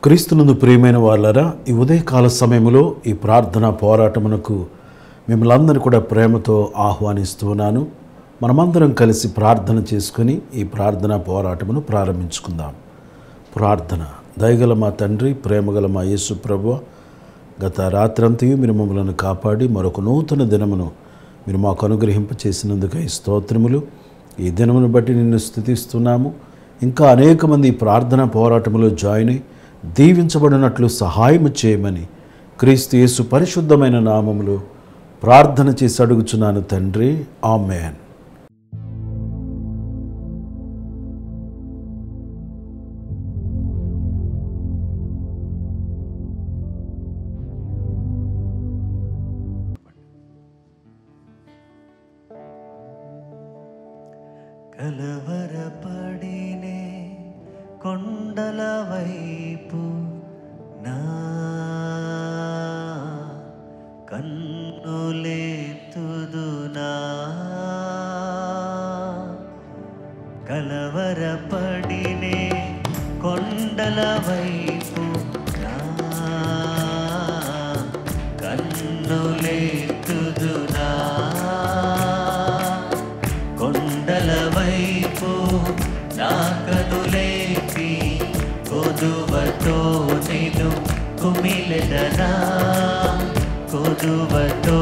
క్రీస్తునందు ప్రియమైన వాళ్ళరా, ఈ ఉదయకాల సమయంలో ఈ ప్రార్థనా పోరాటమునకు మిమ్మల్ని అందరినీ కూడా ప్రేమతో ఆహ్వానిస్తున్నాను. మనమందరం కలిసి ప్రార్థన చేసుకుని ఈ ప్రార్థనా పోరాటమును ప్రారంభించుకుందాం. ప్రార్థన. దయగల మా తండ్రి, ప్రేమగల మా యేసు ప్రభువా, గత రాత్రంతయు మీరు మమ్మల్ని కాపాడి మరొక నూతన దినమును మీరు మాకు అనుగ్రహింపచేసినందుకై స్తోత్రములు. ఈ దినమును బట్టి నిన్ను స్తుతిస్తున్నాము. ఇంకా అనేక మంది ఈ ప్రార్థనా పోరాటంలో జాయిన్ అయి దీవించబడినట్లు సహాయము చేయమని క్రీస్తు యేసు పరిశుద్ధమైన నామములో ప్రార్థన చేసి అడుగుచున్నాను తండ్రి. ఆమేన్. కలవరపడినే కొండల వైపు నా కన్నులెత్తుదునా. కలవరపడినే కొండల వైపు నా కన్నులెత్తుదునా. కొండల వైపు నా కనులేపి కొదువతో నిన్ను కుమిలెదనా. కొదువతో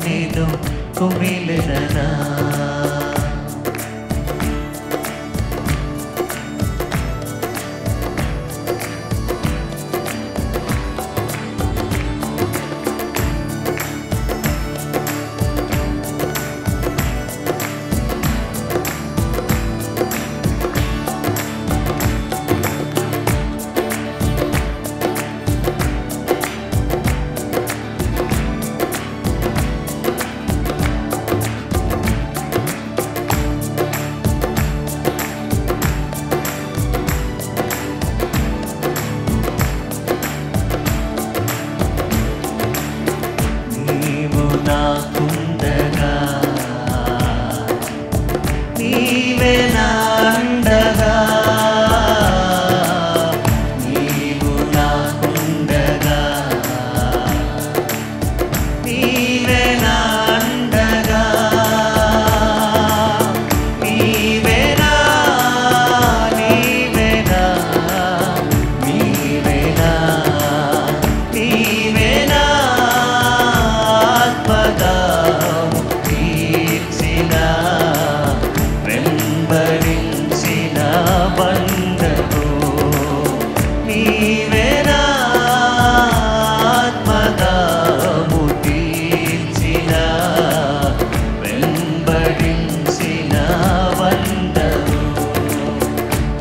నిన్ను కుమిలెదనా.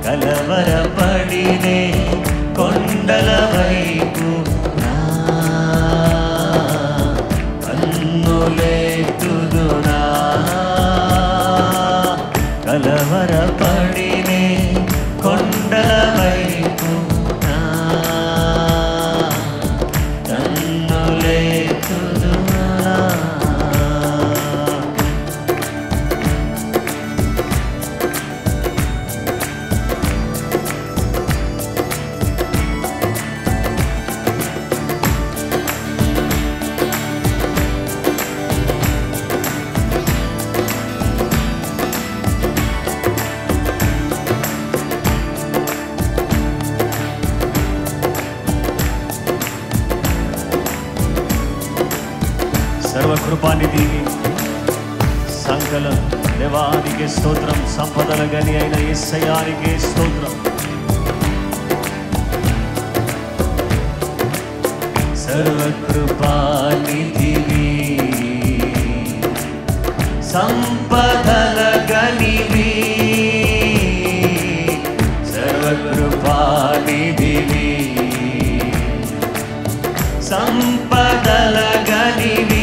కలవరపడినే కొండల వైపు నా కన్నులెత్తుదునా. కలవరపడినే కొండల వైపు నా కన్నులెత్తుదునా. సర్వకృపానిధి సంకల దేవానికి స్తోత్రం. సంపదల గని అయిన యేసయ్యానికి స్తోత్రం. సర్వకృపానిధివి సంపదల గనివి. సర్వకృపానిధివి సంపదల గనివి.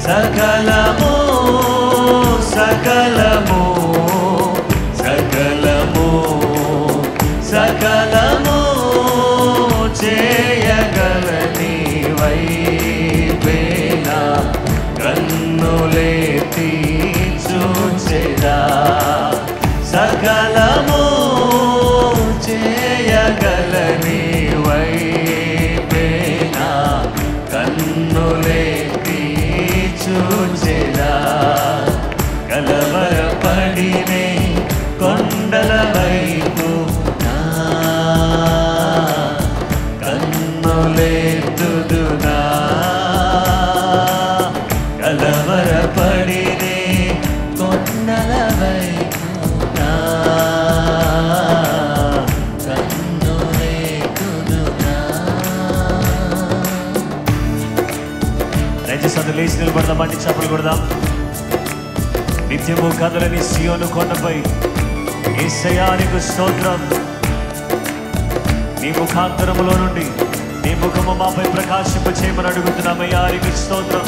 సకలము సకలము సకలము సకలము చేయగలని వైపేనా కన్నులెత్తి చూచెదా. సకలము చేయ దయచేసి అందరూ లేచి నిలబడదాం, మంచి చప్పలు కొడదాం. నిత్యము కదలని సియోను కొండపై యేసయ్యా నీకు స్తోత్రం. నీ ముఖాంతరములో నుండి నీ ముఖము మాపై ప్రకాశింప చేయమని అడుగుతున్నామయ్యా, నీకు స్తోత్రం.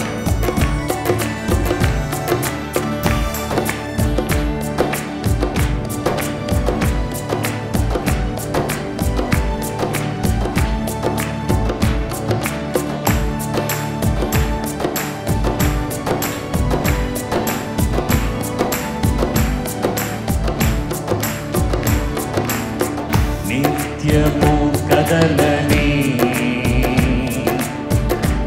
నిత్యము కదలని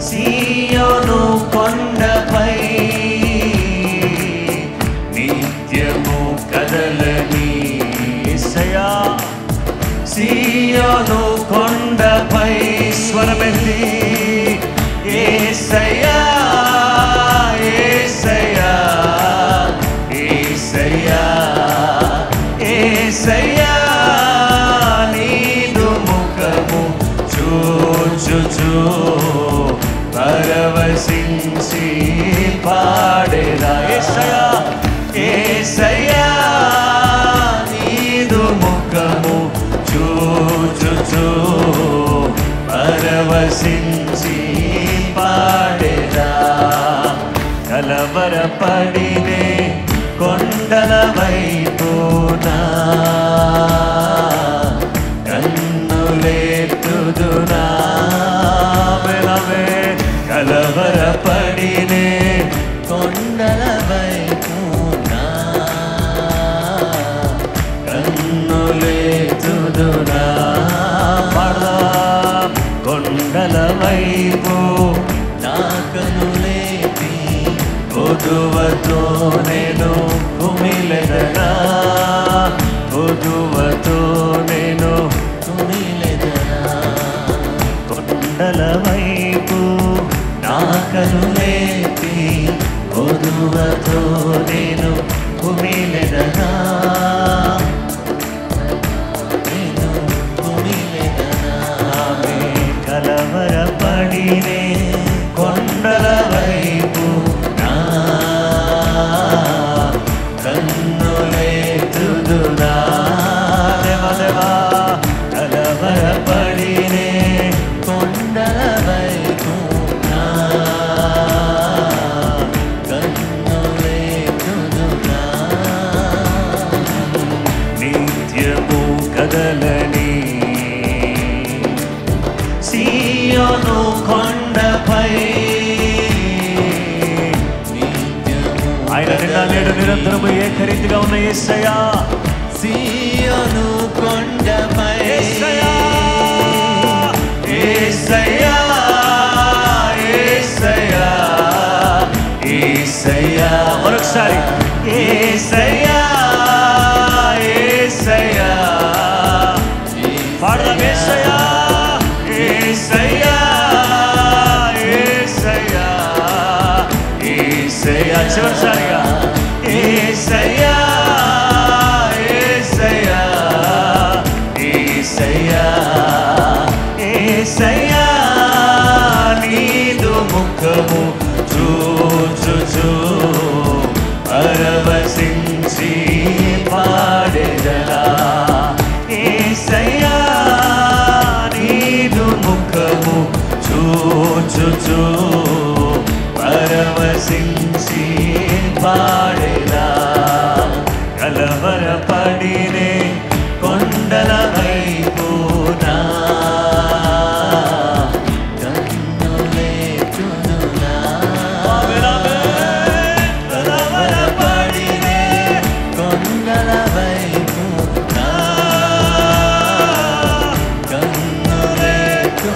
సియోను కొండపై, నిత్యము కదలని యేసయ్యా సియోను కొండపై స్వరమెత్తి యేసయ్యా యేసయ్యా యేసయ్యా యేసయ్యా పరవశించి పాడేదా యేసయ్యా యేసయ్యా నీదు ముఖము చూచుచు పరవశించి పాడేదా. కలవరపడినే కొండల వైపునా కన్నులెత్తుదునా, కలవరపడినే కొండల వైపునా కన్నులెత్తుదునా. కొండల వైపు నా కన్నులెత్తి కొదువతో నేను కుమిలెదనా, కొదువతో నేను కుమిలెదనా. కొండల వైపు నా కన్నులెత్తి కొదువతో నేను కుమిలెదనా, నేను కుమిలెదనా. కలవరపడినే కొండల వైపు నా కన్నులెత్తుదునా. దేవా దేవా కలవరపడినే కొండల వైపు కన్నులెత్తుదునా. నిత్యము కదలని సియోను కొండపై, ఆయన నిన్న నేడు నిరంతరము ఏకరీతిగా ఉన్న యేసయ్యా సియోను కొండపై యేసయ్యా యేసయ్యా యేసయ్యా యేసయ్యా. మరొకసారి యేసయ్యా యేసయ్యా పాడదాం. యేసయ్యా యేసయ్యా యేసయ్యా యేసయ్యా. చివరిసారిగా యేసయ్యా యేసయ్యా యేసయ్యా యేసయ్యా నీదు ముఖము చూచుచు పరవశించి పాడెదనా. యేసయ్యా నీదు ముఖము చూచుచు పరవశించి పాడెదా. కలవరపడినే కొండల వైపునా కన్నులెత్తుదునా. కలవరపడినే కొండల వైపునా కన్నులెత్తుదునా.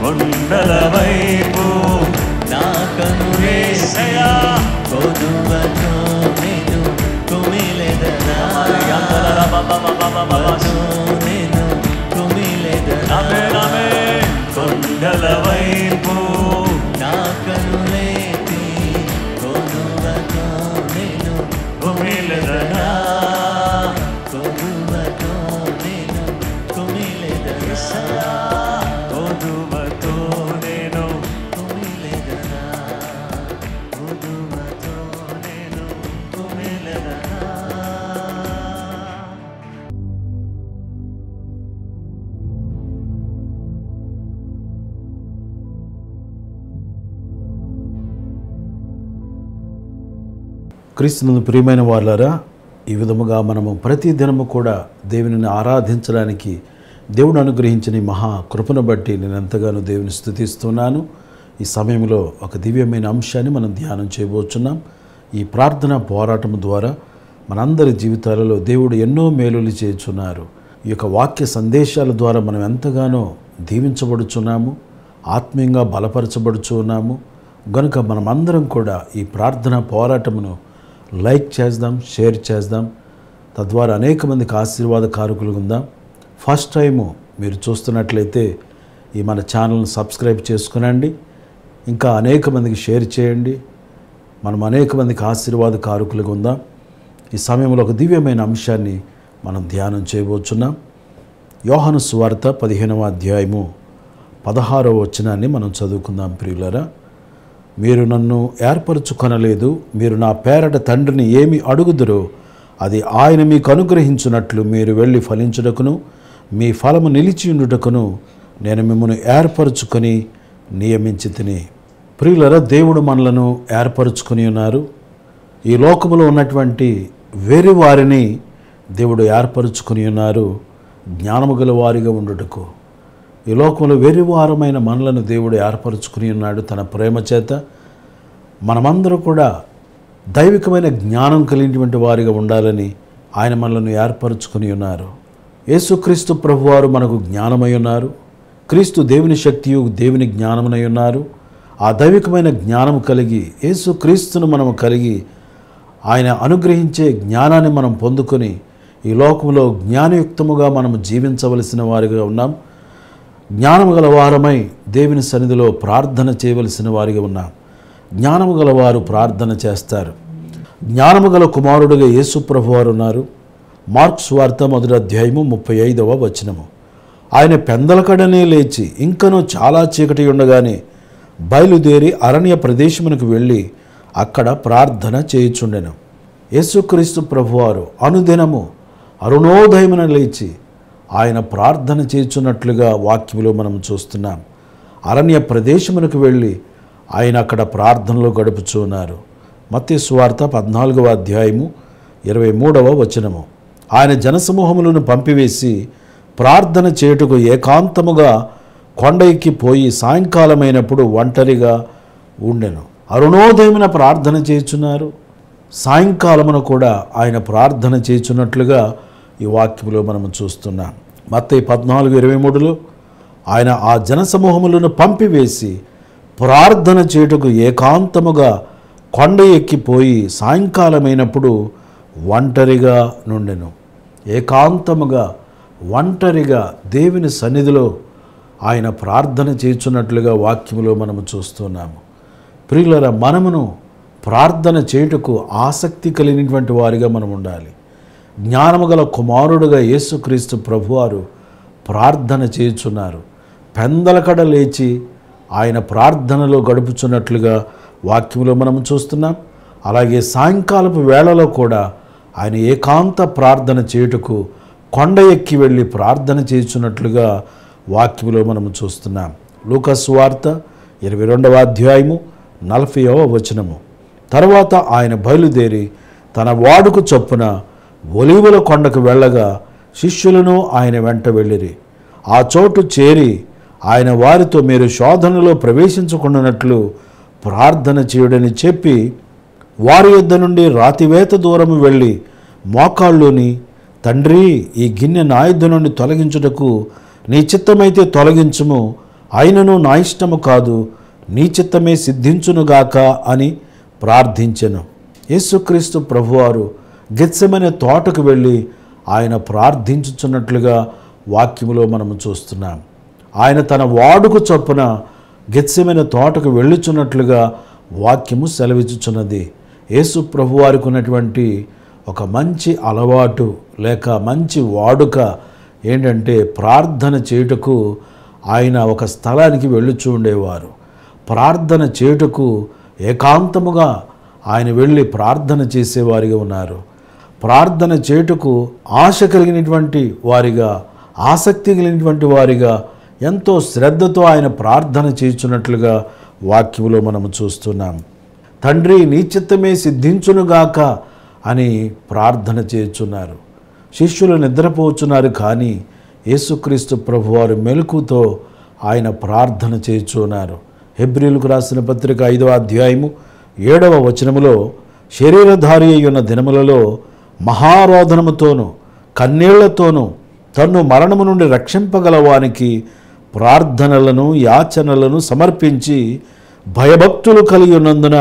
కొండల వైపు నా కన్నులేసయ్యా కొదువతో నేను కుమిలెదనా, నేను కుమిలెదనా. కొండల వైపు నా కన్నులెత్తి కొదువతో నేను కుమిలెదనా, కొదువతో నేను కుమిలెదనా. కొదువతో క్రీస్తునందు ప్రియమైన వాళ్ళారా, ఈ విధముగా మనము ప్రతి దినము కూడా దేవునిని ఆరాధించడానికి దేవుడు అనుగ్రహించిన ఈ మహా కృపను బట్టి నేను ఎంతగానో దేవుని స్తుతిస్తున్నాను. ఈ సమయంలో ఒక దివ్యమైన అంశాన్ని మనం ధ్యానం చేయబోతున్నాం. ఈ ప్రార్థన పోరాటం ద్వారా మనందరి జీవితాలలో దేవుడు ఎన్నో మేలులు చేయుచున్నారు. ఈ యొక్క వాక్య సందేశాల ద్వారా మనం ఎంతగానో దీవించబడుచున్నాము, ఆత్మీయంగా బలపరచబడుచున్నాము. గనుక మనమందరం కూడా ఈ ప్రార్థన పోరాటమును లైక్ చేద్దాం, షేర్ చేద్దాం. తద్వారా అనేక మందికి ఆశీర్వాదకారకులు ఉందాం. ఫస్ట్ టైము మీరు చూస్తున్నట్లయితే ఈ మన ఛానల్ని సబ్స్క్రైబ్ చేసుకునండి. ఇంకా అనేక మందికి షేర్ చేయండి. మనం అనేక మందికి ఆశీర్వాదకారకులుగా ఉందాం. ఈ సమయంలో ఒక దివ్యమైన అంశాన్ని మనం ధ్యానం చేయబోతున్నాం. యోహాను సువార్త 15వ అధ్యాయము 16వ వచనాన్ని మనం చదువుకుందాం. ప్రియులారా, మీరు నన్ను ఏర్పరచుకొనలేదు, మీరు నా పేరట తండ్రిని ఏమి అడుగుదురో అది ఆయన మీకు అనుగ్రహించున్నట్లు మీరు వెళ్ళి ఫలించుటకును మీ ఫలము నిలిచియుండుటకును నేను మిమ్మల్ని ఏర్పరచుకొని నియమించితిని. ప్రియులారా, దేవుడు మనలను ఏర్పరచుకొని ఉన్నారు. ఈ లోకములో ఉన్నటువంటి వేరే వారిని దేవుడు ఏర్పరచుకొని ఉన్నారు జ్ఞానము గల వారిగా ఉండుటకు. ఈ లోకంలో వెర్రివారమైన మనలను దేవుడు ఏర్పరచుకుని ఉన్నాడు తన ప్రేమ చేత. మనమందరూ కూడా దైవికమైన జ్ఞానం కలిగినటువంటి వారిగా ఉండాలని ఆయన మనలను ఏర్పరచుకుని ఉన్నారు. యేసుక్రీస్తు ప్రభువారు మనకు జ్ఞానమై ఉన్నారు. క్రీస్తు దేవుని శక్తియు దేవుని జ్ఞానమునై ఉన్నారు. ఆ దైవికమైన జ్ఞానము కలిగి యేసుక్రీస్తును మనము కలిగి ఆయన అనుగ్రహించే జ్ఞానాన్ని మనం పొందుకొని ఈ లోకంలో జ్ఞానయుక్తముగా మనము జీవించవలసిన వారిగా ఉన్నాం. జ్ఞానము గల వారమై దేవుని సన్నిధిలో ప్రార్థన చేయవలసిన వారిగా ఉన్నాం. జ్ఞానము గల వారు ప్రార్థన చేస్తారు. జ్ఞానము గల కుమారుడుగా యేసు ప్రభువారు ఉన్నారు. మార్కు సువార్త 1వ అధ్యాయము 35వ వచనము. ఆయన పెందలకడనే లేచి ఇంకనూ చాలా చీకటి ఉండగానే బయలుదేరి అరణ్య ప్రదేశమునకు వెళ్ళి అక్కడ ప్రార్థన చేయుచుండెను. యేసుక్రీస్తు ప్రభువారు అనుదినము అరుణోదయమున లేచి ఆయన ప్రార్థన చేయుచున్నట్లుగా వాక్యములో మనం చూస్తున్నాం. అరణ్య ప్రదేశమునకు వెళ్ళి ఆయన అక్కడ ప్రార్థనలో గడుపుచున్నారు. మత్తయి సువార్త 14వ అధ్యాయము 23వ వచనము. ఆయన జనసమూహములను పంపివేసి ప్రార్థన చేయుటకు ఏకాంతముగా కొండ ఎక్కి పోయి సాయంకాలమైనప్పుడు ఒంటరిగా ఉండెను. అరుణోదయమున ప్రార్థన చేయుచున్నారు. సాయంకాలమున కూడా ఆయన ప్రార్థన చేయుచున్నట్లుగా ఈ వాక్యములో మనం చూస్తున్నాం. మత్తయి 14:23లో ఆయన ఆ జనసమూహములను పంపివేసి ప్రార్థన చేయుటకు ఏకాంతముగా కొండ ఎక్కిపోయి సాయంకాలమైనప్పుడు ఒంటరిగా నుండెను. ఏకాంతముగా ఒంటరిగా దేవుని సన్నిధిలో ఆయన ప్రార్థన చేయుచున్నట్లుగా వాక్యములో మనము చూస్తున్నాము. ప్రియులారా, మనమును ప్రార్థన చేయుటకు ఆసక్తి కలిగినటువంటి వారిగా మనం ఉండాలి. జ్ఞానము గల కుమారుడుగా యేసుక్రీస్తు ప్రభువారు ప్రార్థన చేయుచున్నారు. పెందలకడ లేచి ఆయన ప్రార్థనలో గడుపుచున్నట్లుగా వాక్యంలో మనం చూస్తున్నాం. అలాగే సాయంకాలపు వేళలో కూడా ఆయన ఏకాంత ప్రార్థన చేయుటకు కొండ ఎక్కి వెళ్ళి ప్రార్థన చేయుచున్నట్లుగా వాక్యంలో మనం చూస్తున్నాం. లూకా సువార్త 22వ అధ్యాయము 40వ వచనము. తర్వాత ఆయన బయలుదేరి తన వాడుకు చొప్పున ఒలీవల కొండకు వెళ్ళగా శిష్యులను ఆయన వెంట వెళ్ళిరి. ఆ చోటు చేరి ఆయన వారితో మీరు శోధనలో ప్రవేశించకుండానట్లు ప్రార్థన చేయుడని చెప్పి వారి యొద్ద నుండి రాతివేత దూరము వెళ్ళి మోకాళ్ళుని, తండ్రి, ఈ గిన్నె నా యొద్ద నుండి తొలగించుటకు నీ చిత్తమైతే తొలగించుము, అయినను నా ఇష్టము కాదు నీ చిత్తమే సిద్ధించునుగాక అని ప్రార్థించెను. యేసుక్రీస్తు ప్రభువారు గెత్సెమనే తోటకు వెళ్ళి ఆయన ప్రార్థించుచున్నట్లుగా వాక్యములో మనము చూస్తున్నాం. ఆయన తన వాడుకు చొప్పున గెత్సెమనే తోటకు వెళ్ళుచున్నట్లుగా వాక్యము సెలవిచ్చుచున్నది. యేసు ప్రభువారికి ఉన్నటువంటి ఒక మంచి అలవాటు లేక మంచి వాడుక ఏంటంటే ప్రార్థన చేయుటకు ఆయన ఒక స్థలానికి వెళ్ళుచూ ఉండేవారు. ప్రార్థన చేయుటకు ఏకాంతముగా ఆయన వెళ్ళి ప్రార్థన చేసేవారిగా ఉన్నారు. ప్రార్థన చేయుటకు ఆశ కలిగినటువంటి వారిగా, ఆసక్తి కలిగినటువంటి వారిగా ఎంతో శ్రద్ధతో ఆయన ప్రార్థన చేయుచున్నట్లుగా వాక్యములో మనము చూస్తున్నాం. తండ్రి నీ చిత్తమే సిద్ధించునుగాక అని ప్రార్థన చేయుచున్నారు. శిష్యులు నిద్రపోచున్నారు, కానీ యేసుక్రీస్తు ప్రభువారు మెలకుతో ఆయన ప్రార్థన చేయుచున్నారు. హెబ్రీయులకు రాసిన పత్రిక 5వ అధ్యాయము 7వ వచనములో, శరీరధారి అయ్యున్న దినములలో మహారోదనముతోనూ కన్నీళ్లతోనూ తన్ను మరణము నుండి రక్షింపగలవానికి ప్రార్థనలను యాచనలను సమర్పించి భయభక్తులు కలిగి ఉన్నందున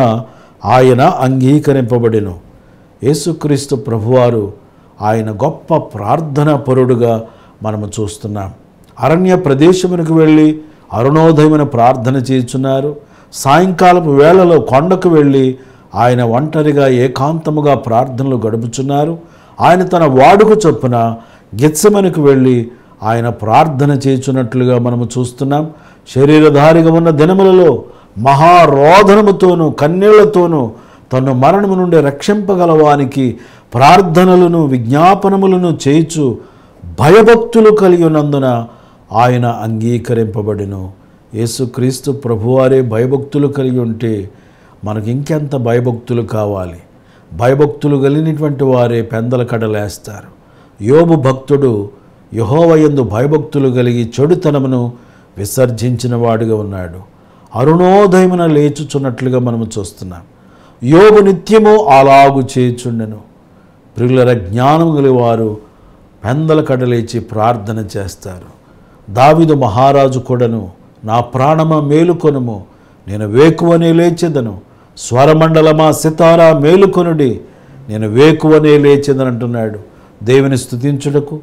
ఆయన అంగీకరింపబడెను. యేసుక్రీస్తు ప్రభువారు ఆయన గొప్ప ప్రార్థనా పరుడుగా మనము చూస్తున్నాం. అరణ్య ప్రదేశమునకు వెళ్ళి అరుణోదయమున ప్రార్థన చేయుచున్నారు. సాయంకాలపు వేళలో కొండకు వెళ్ళి ఆయన ఒంటరిగా ఏకాంతముగా ప్రార్థనలు గడుపుచున్నారు. ఆయన తన వాడుక చొప్పున గెత్సెమనకు వెళ్ళి ఆయన ప్రార్థన చేయుచున్నట్లుగా మనము చూస్తున్నాం. శరీరధారిగా ఉన్న దినములలో మహారోదనముతోనూ కన్నీళ్లతోనూ తను మరణము నుండి రక్షింపగలవానికి ప్రార్థనలను విజ్ఞాపనములను చేయుచు భయభక్తులు కలిగి ఉన్నందున ఆయన అంగీకరింపబడెను. యేసుక్రీస్తు ప్రభువారే భయభక్తులు కలిగి ఉంటే మనకి ఇంకెంత భయభక్తులు కావాలి? భయభక్తులు కలిగినటువంటి వారే పెందల కడలేస్తారు. యోబు భక్తుడు యెహోవా యందు భయభక్తులు కలిగి చెడుతనమును విసర్జించిన వాడుగా ఉన్నాడు. అరుణోదయమున లేచుచున్నట్లుగా మనము చూస్తున్నాం. యోబు నిత్యము అలాగు చేయుచుండెను. ప్రియులర, జ్ఞానము గలవారు పెందల కడలేచి ప్రార్థన చేస్తారు. దావీదు మహారాజు కూడాను, నా ప్రాణమా మేలుకొనుము, నేను వేకువనే లేచెదను, స్వరమండలమా సితారా మేలుకొనుడి, నేను వేకువనే లేచెదను అంటున్నాడు. దేవుని స్తుతించుటకు,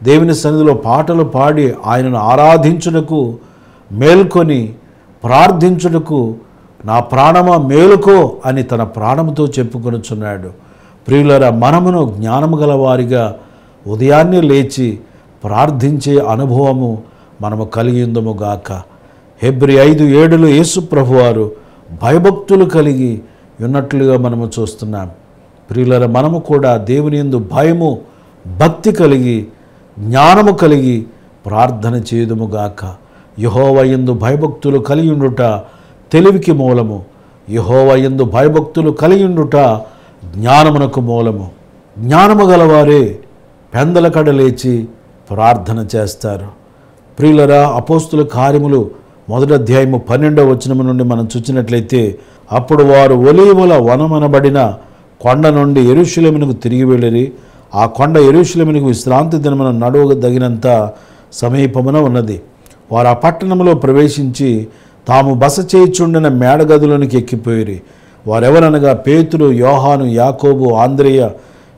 దేవుని సన్నిధిలో పాటలు పాడి ఆయనను ఆరాధించుటకు, మేల్కొని ప్రార్థించుటకు నా ప్రాణమా మేలుకో అని తన ప్రాణముతో చెప్పుకొనుచున్నాడు. ప్రియులరా, మనమును జ్ఞానము గలవారిగా ఉదయాన్నే లేచి ప్రార్థించే అనుభవము మనము కలిగి ఉందము గాక. హెబ్రీ 5:7 యేసు ప్రభువారు భయభక్తులు కలిగి ఉన్నట్లుగా మనము చూస్తున్నాం. ప్రియులరా, మనము కూడా దేవుని యందు భయము భక్తి కలిగి జ్ఞానము కలిగి ప్రార్థన చేయుదుము గాక. యెహోవా యందు భయభక్తులు కలిగి ఉండుట తెలివికి మూలము. యెహోవా యందు భయభక్తులు కలిగి ఉండుట జ్ఞానమునకు మూలము. జ్ఞానము గలవారే పెందల కడ లేచి ప్రార్థన చేస్తారు. ప్రియులరా, అపోస్తుల కార్యములు 1వ అధ్యాయము 12వ వచనము నుండి మనం చూసినట్లయితే, అప్పుడు వారు ఒలీవల వనమనబడిన కొండ నుండి యెరూషలేమునకు తిరిగి వెళ్ళిరి. ఆ కొండ యెరూషలేమునకు విశ్రాంతి దినమున నడవదగినంత సమీపమున ఉన్నది. వారు ఆ పట్టణంలో ప్రవేశించి తాము బస చేయుచుండిన మేడగదిలోనికి ఎక్కిపోయిరి. వారెవరనగా పేతురు, యోహాను, యాకోబు, ఆంద్రేయ,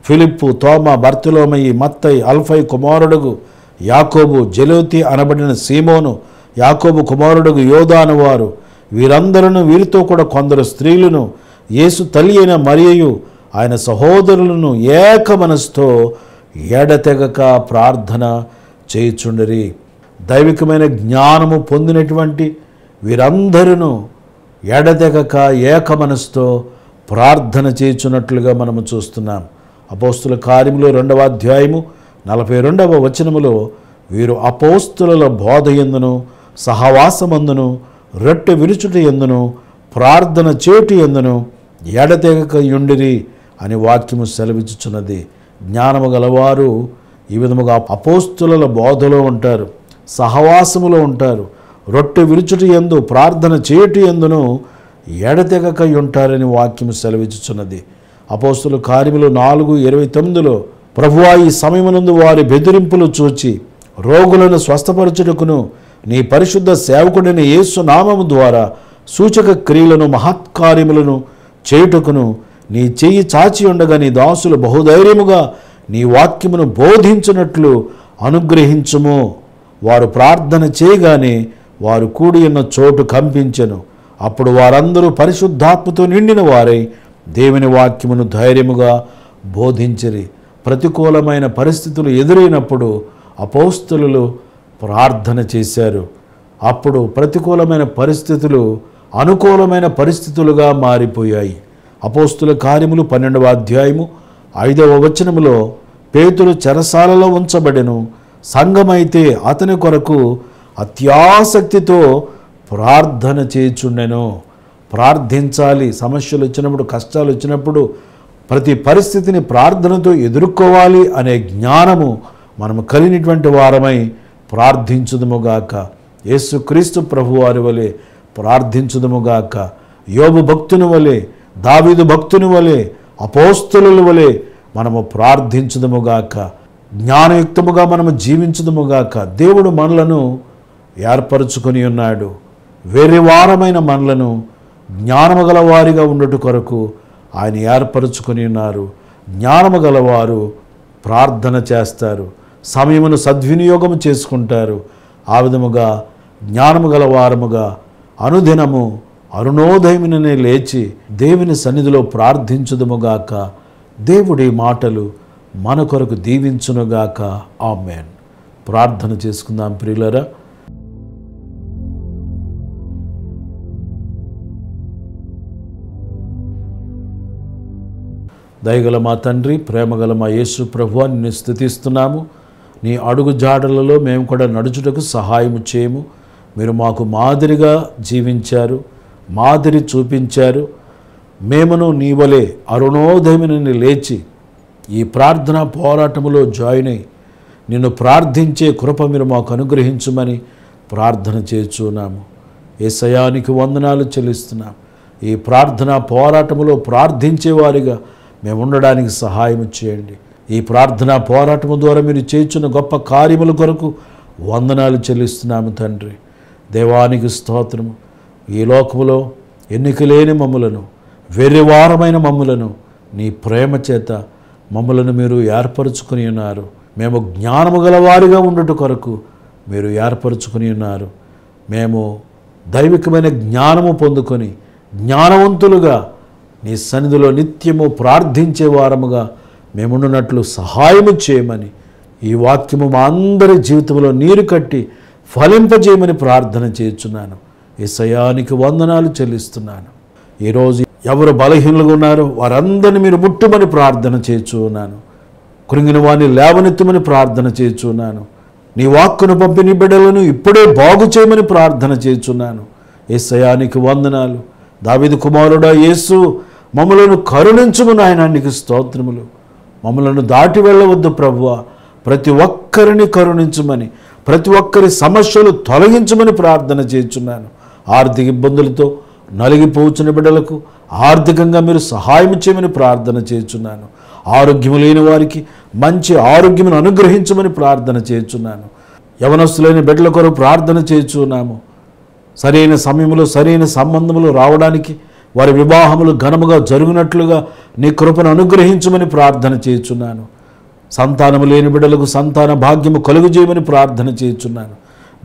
ఫిలిప్పు, తోమా, బర్తలోమయి, మత్తయి, అల్ఫై కుమారుడుగు యాకోబు, జెలోతి అనబడిన సీమోను, యాకోబు కుమారుడుగు యోదాను వారు, వీరందరూ వీరితో కూడా కొందరు స్త్రీలను, యేసు తల్లి అయిన మరియయు ఆయన సహోదరులను ఏక మనసుతో ఎడతెగక ప్రార్థన చేయుచుండిరి. దైవికమైన జ్ఞానము పొందినటువంటి వీరందరూ ఎడతెగక ఏక మనసుతో ప్రార్థన చేయుచున్నట్లుగా మనము చూస్తున్నాం. అపోస్తుల కార్యములు 2వ అధ్యాయము 42వ వచనములో, వీరు అపోస్తుల బోధ యందును సహవాసమందును రొట్టె విరుచుట యందును ప్రార్థన చేటు యందును ఎడతెగక యుండిరి అని వాక్యము సెలవిచ్చుచున్నది. జ్ఞానము గలవారు ఈ విధముగా అపోస్తుల బోధలో ఉంటారు, సహవాసములో ఉంటారు, రొట్టె విరుచుట యందు ప్రార్థన చేటు యందును ఎడతెగక ఉంటారని వాక్యము సెలవిచ్చుచున్నది. అపోస్తుల కార్యములు 4:29లో, ప్రభువా ఈ సమయమునందు వారి బెదిరింపులు చూచి రోగులను స్వస్థపరచుటకును నీ పరిశుద్ధ సేవకుడైన యేసు నామము ద్వారా సూచక క్రియలను మహత్కార్యములను చేయుటకును నీ చెయ్యి చాచి ఉండగా నీ దాసులు బహుధైర్యముగా నీ వాక్యమును బోధించున్నట్లు అనుగ్రహించుము. వారు ప్రార్థన చేయగానే వారు కూడి ఉన్న చోటు కంపించెను. అప్పుడు వారందరూ పరిశుద్ధాత్మతో నిండిన వారై దేవుని వాక్యమును ధైర్యముగా బోధించిరి. ప్రతికూలమైన పరిస్థితులు ఎదురైనప్పుడు అపోస్తలులు ప్రార్థన చేశారు. అప్పుడు ప్రతికూలమైన పరిస్థితులు అనుకూలమైన పరిస్థితులుగా మారిపోయాయి. అపోస్తుల కార్యములు 12వ అధ్యాయము 5వ వచనములో, పేతురు చెరసాలలో ఉంచబడెను, సంఘమైతే అతని కొరకు అత్యాసక్తితో ప్రార్థన చేయుచుండెను. ప్రార్థించాలి. సమస్యలు వచ్చినప్పుడు, కష్టాలు వచ్చినప్పుడు ప్రతి పరిస్థితిని ప్రార్థనతో ఎదుర్కోవాలి అనే జ్ఞానము మనము కలిగినటువంటి వారమై ప్రార్థించుదుముగాక. యేసుక్రీస్తు ప్రభువారి వలె ప్రార్థించుదుముగాక. యోబు భక్తుని వలె, దావీదు భక్తుని వలె, అపోస్తలుల వలె మనము ప్రార్థించుదుముగాక. జ్ఞానయుక్తముగా మనము జీవించుదుముగాక. దేవుడు మనలను ఏర్పరచుకొని ఉన్నాడు. వేరే వారమైన మనలను జ్ఞానము గలవారిగా ఉండుట కొరకు ఆయన ఏర్పరచుకొని ఉన్నారు. జ్ఞానము గలవారు ప్రార్థన చేస్తారు, సమయమును సద్వినియోగం చేసుకుంటారు. ఆ విధముగా జ్ఞానము గలవారముగా అనుదినము అరుణోదయముననే లేచి దేవుని సన్నిధిలో ప్రార్థించుదుముగాక. దేవుడి మాటలు మన కొరకు దీవించునుగాక. ఆమేన్. ప్రార్థన చేసుకుందాం ప్రియులారా. దయగల మా తండ్రి, ప్రేమగల మా యేసు ప్రభువా, నిన్ను స్తుతిస్తున్నాము. నీ అడుగు జాడలలో మేము కూడా నడుచుటకు సహాయము చేయము. మీరు మాకు మాదిరిగా జీవించారు, మాదిరి చూపించారు. మేమును నీ వలె అరుణోదయమున లేచి ఈ ప్రార్థన పోరాటములో జాయిన్ అయి నిన్ను ప్రార్థించే కృప మీరు మాకు అనుగ్రహించమని ప్రార్థన చేస్తున్నాము. యేసయ్యానికి వందనాలు చెల్లిస్తున్నాము. ఈ ప్రార్థన పోరాటములో ప్రార్థించేవారిగా మేము ఉండడానికి సహాయం చేయండి. ఈ ప్రార్థన పోరాటము ద్వారా మీరు చేస్తున్న గొప్ప కార్యముల కొరకు వందనాలు చెల్లిస్తున్నాము తండ్రి. దేవానికి స్తోత్రము. ఈ లోకములో ఎన్నిక లేని మమ్ములను, వెర్రివారమైన మమ్ములను నీ ప్రేమ చేత మమ్ములను మీరు ఏర్పరచుకొని ఉన్నారు. మేము జ్ఞానము గలవారిగా ఉండుట కొరకు మీరు ఏర్పరచుకొని ఉన్నారు. మేము దైవికమైన జ్ఞానము పొందుకొని జ్ఞానవంతులుగా నీ సన్నిధిలో నిత్యము ప్రార్థించే వారముగా మేముండునట్లు సహాయము చేయమని, ఈ వాక్యము మా అందరి జీవితంలో నీరు కట్టి ఫలింపజేయమని ప్రార్థన చేస్తున్నాను. యేసయ్యానికి వందనాలు చెల్లిస్తున్నాను. ఈరోజు ఎవరు బలహీనులుగా ఉన్నారో వారందరినీ మీరు ముట్టుమని ప్రార్థన చేస్తున్నాను. కృంగిన వారిని లేవనెత్తమని ప్రార్థన చేస్తున్నాను. నీ వాక్కును పంపిణీ బిడ్డలను ఇప్పుడే బాగు చేయమని ప్రార్థన చేస్తున్నాను. యేసయ్యానికి వందనాలు. దావీదు కుమారుడా యేసు, మమ్మలను కరుణించుము నాయనా, నీకు స్తోత్రములు. మమ్మలను దాటి వెళ్ళవద్దు ప్రభువా. ప్రతి ఒక్కరిని కరుణించమని, ప్రతి ఒక్కరి సమస్యలు తొలగించమని ప్రార్థన చేస్తున్నాను. ఆర్థిక ఇబ్బందులతో నలిగిపోచిన బిడ్డలకు ఆర్థికంగా మీరు సహాయం చేయమని ప్రార్థన చేస్తున్నాను. ఆరోగ్యం లేని వారికి మంచి ఆరోగ్యమును అనుగ్రహించమని ప్రార్థన చేస్తున్నాను. యవనస్తులైన బిడ్డల కొరకు ప్రార్థన చేస్తున్నాము. సరైన సమయంలో సరైన సంబంధములు రావడానికి, వారి వివాహములు ఘనముగా జరుగునట్లుగా నీ కృపను అనుగ్రహించమని ప్రార్థన చేస్తున్నాను. సంతానము లేని బిడ్డలకు సంతాన భాగ్యము కలుగు చేయమని ప్రార్థన చేస్తున్నాను.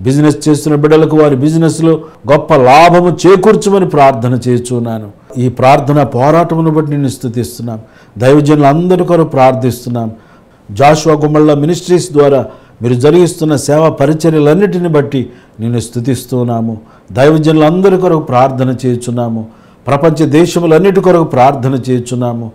బిజినెస్ చేస్తున్న బిడ్డలకు వారి బిజినెస్లో గొప్ప లాభము చేకూర్చమని ప్రార్థన చేస్తున్నాను. ఈ ప్రార్థన పోరాటమును బట్టి నిన్ను స్తుతిస్తున్నాం. దైవజనులందరి కొరకు ప్రార్థిస్తున్నాం. జాషువా గుమ్మళ్ళ మినిస్ట్రీస్ ద్వారా మీరు జరిగిస్తున్న సేవా పరిచర్యలన్నిటిని బట్టి నిన్ను స్తుతిస్తున్నాము. దైవజనులందరి కొరకు ప్రార్థన చేస్తున్నాము. ప్రపంచ దేశములన్నిటి కొరకు ప్రార్థన చేస్తున్నాము.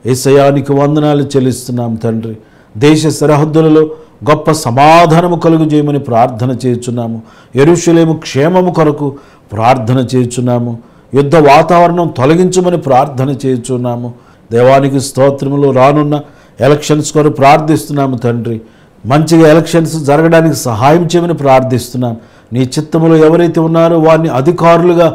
యేసయ్యానికి వందనాలు చెల్లిస్తున్నాం తండ్రి. దేశ సరిహద్దులలో గొప్ప సమాధానము కలుగు చేయమని ప్రార్థన చేస్తున్నాము. యెరూషలేము క్షేమము కొరకు ప్రార్థన చేస్తున్నాము. యుద్ధ వాతావరణం తొలగించమని ప్రార్థన చేస్తున్నాము. దేవానికి స్తోత్రములు. రానున్న ఎలక్షన్స్ కొరకు ప్రార్థిస్తున్నాము తండ్రి. మంచిగా ఎలక్షన్స్ జరగడానికి సహాయం చేయమని ప్రార్థిస్తున్నాం. నీ చిత్తములో ఎవరైతే ఉన్నారో వారిని అధికారులుగా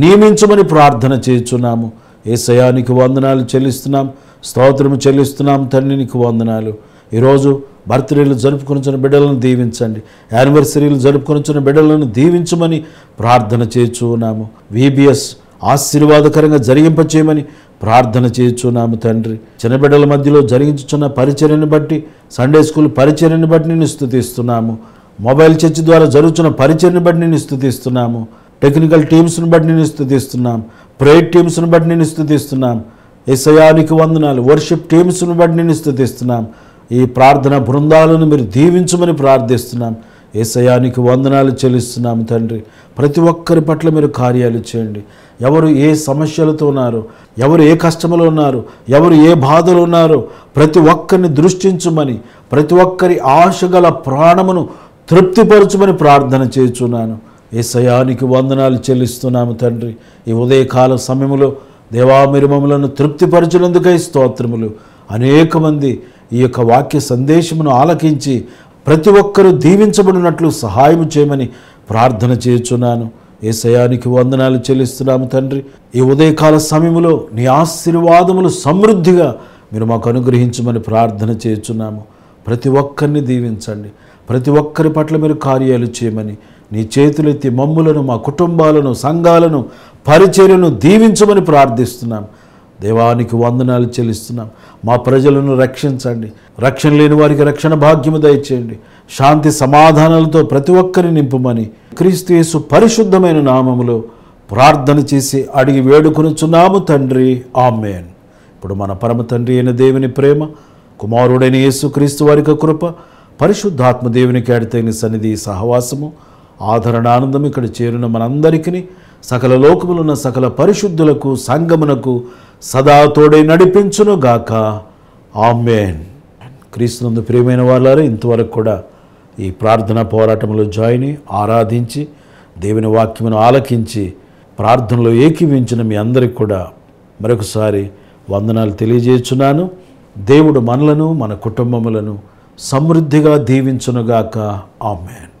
నియమించమని ప్రార్థన చేస్తున్నాము. యేసయ్యానికి వందనాలు చెల్లిస్తున్నాం. స్తోత్రము చెల్లిస్తున్నాం తండ్రి, నీకు వందనాలు. ఈరోజు బర్త్డేలు జరుపుకొనిచున్న బిడ్డలను దీవించండి. యానివర్సరీలు జరుపుకొనిచున్న బిడ్డలను దీవించమని ప్రార్థన చేస్తున్నాము. VBS ఆశీర్వాదకరంగా జరిగింపచేయమని ప్రార్థన చేస్తున్నాము తండ్రి. చిన్న బిడ్డల మధ్యలో జరిగించుచున్న పరిచర్యను బట్టి, సండే స్కూల్ పరిచర్యను బట్టి నిన్ను స్తుతిస్తున్నాము. మొబైల్ చర్చ్ ద్వారా జరుగుతున్న పరిచర్యను బట్టి నిన్ను స్తుతిస్తున్నాము. టెక్నికల్ టీమ్స్ను బట్టి నిన్ను స్తుతిస్తున్నాం. ప్రేయర్ టీమ్స్ను బట్టి నిన్ను స్తుతిస్తున్నాం. యేసయ్యానికి వందనాలు. వర్షిప్ టీమ్స్ను బట్టి నిన్ను స్తుతిస్తున్నాం. ఈ ప్రార్థన బృందాలను మీరు దీవించమని ప్రార్థిస్తున్నాం. యేసయ్యానికి వందనాలు చెల్లిస్తున్నాము తండ్రి. ప్రతి ఒక్కరి పట్ల మీరు కార్యాలు చేయండి. ఎవరు ఏ సమస్యలతో ఉన్నారో, ఎవరు ఏ కష్టంలో ఉన్నారో, ఎవరు ఏ బాధలు ఉన్నారో ప్రతి ఒక్కరిని దృష్టించమని, ప్రతి ఒక్కరి ఆశగల ప్రాణమును తృప్తిపరచమని ప్రార్థన చేస్తున్నాను. యేసయ్యానికి వందనాలు చెల్లిస్తున్నాము తండ్రి. ఈ ఉదయకాల సమయంలో దేవా మీరు మమ్మలను తృప్తిపరచినందుకై స్తోత్రములు. అనేక మంది ఈ యొక్క వాక్య సందేశమును ఆలకించి ప్రతి ఒక్కరూ దీవించబడినట్లు సహాయం చేయమని ప్రార్థన చేయుచున్నాను. యేసయ్యానికి వందనాలు చెల్లిస్తున్నాము తండ్రి. ఈ ఉదయకాల సమయంలో నీ ఆశీర్వాదములు సమృద్ధిగా మీరు మాకు అనుగ్రహించమని ప్రార్థన చేయుచున్నాము. ప్రతి ఒక్కరిని దీవించండి. ప్రతి ఒక్కరి పట్ల మీరు కార్యాలు చేయమని నీ చేతులెత్తి మమ్ములను, మా కుటుంబాలను, సంఘాలను, పరిచర్యను దీవించమని ప్రార్థిస్తున్నాం. దేవానికి వందనాలు చెల్లిస్తున్నాం. మా ప్రజలను రక్షించండి. రక్షణ లేని వారికి రక్షణ భాగ్యము దయచేయండి. శాంతి సమాధానాలతో ప్రతి ఒక్కరిని నింపమని క్రీస్తు యేసు పరిశుద్ధమైన నామములో ప్రార్థన చేసి అడిగి వేడుకొనుచున్నాము తండ్రి. ఆమేన్. ఇప్పుడు మన పరమ తండ్రి అయిన దేవుని ప్రేమ, కుమారుడైన యేసు క్రీస్తు వారికి కృప, పరిశుద్ధాత్మ దేవునికి అడితైన సన్నిధి సహవాసము, ఆదరణ, ఆనందం ఇక్కడ చేరిన మనందరికీ, సకల లోకములున్న సకల పరిశుద్ధులకు, సంగమునకు సదా తోడై నడిపించునుగాక. ఆమేన్. క్రీస్తునందు ప్రియమైన వాళ్ళారా, ఇంతవరకు కూడా ఈ ప్రార్థనా పోరాటంలో జాయిన్ అయ్యి ఆరాధించి దేవుని వాక్యమును ఆలకించి ప్రార్థనలో ఏకీవించిన మీ అందరికి కూడా మరొకసారి వందనాలు తెలియజేస్తున్నాను. దేవుడు మనలను, మన కుటుంబములను సమృద్ధిగా దీవించునుగాక. ఆమేన్.